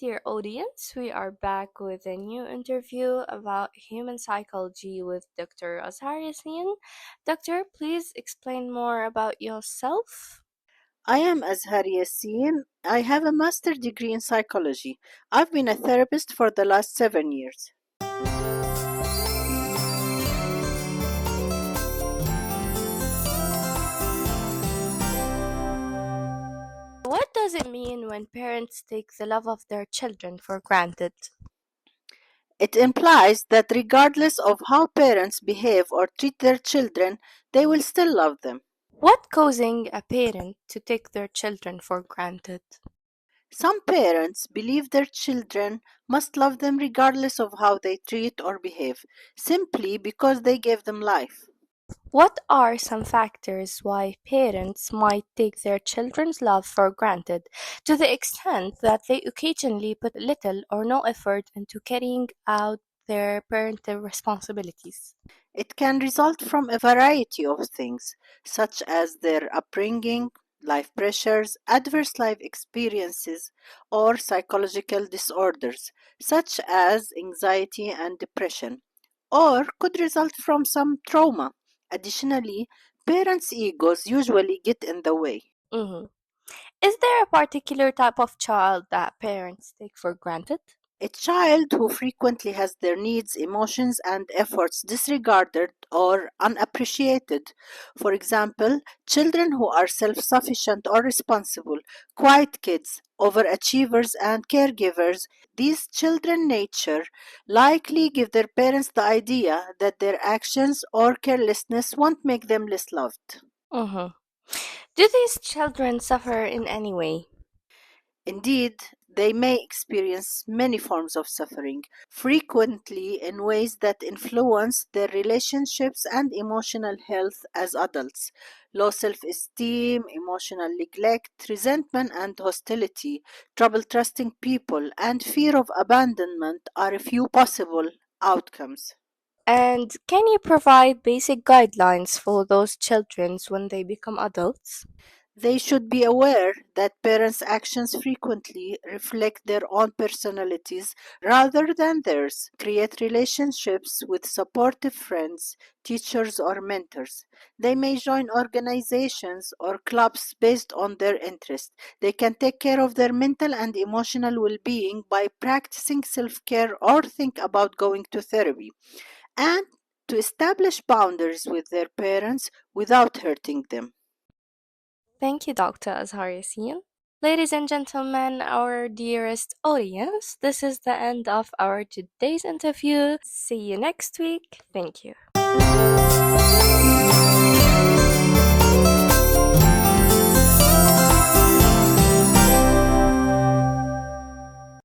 dear audience. We are back with a new interview about human psychology with Dr. Azhar Yassin. Doctor, please explain more about yourself. I am Azhar Yassin. I have a master's degree in psychology. I've been a therapist for the last 7 years. What does it mean when parents take the love of their children for granted? It implies that regardless of how parents behave or treat their children, they will still love them. What causing a parent to take their children for granted? Some parents believe their children must love them regardless of how they treat or behave, simply because they gave them life. What are some factors why parents might take their children's love for granted to the extent that they occasionally put little or no effort into carrying out their parental responsibilities? It can result from a variety of things, such as their upbringing, life pressures, adverse life experiences, or psychological disorders, such as anxiety and depression, or could result from some trauma. Additionally, parents' egos usually get in the way. Mhm. Is there a particular type of child that parents take for granted? A child who frequently has their needs, emotions, and efforts disregarded or unappreciated. For example, children who are self sufficient or responsible, quiet kids, overachievers, and caregivers. These children nature likely give their parents the idea that their actions or carelessness won't make them less loved. Mhm. Do these children suffer in any way? Indeed, they may experience many forms of suffering, frequently in ways that influence their relationships and emotional health as adults. Low self esteem, emotional neglect, resentment and hostility, trouble trusting people, and fear of abandonment are a few possible outcomes. And can you provide basic guidelines for those children when they become adults? They should be aware that parents' actions frequently reflect their own personalities rather than theirs. Create relationships with supportive friends, teachers, or mentors. They may join organizations or clubs based on their interests. They can take care of their mental and emotional well being by practicing self care or think about going to therapy. And to establish boundaries with their parents without hurting them. Thank you, Dr. Azhar Yassin. Ladies and gentlemen, our dearest audience, this is the end of our today's interview. See you next week. Thank you.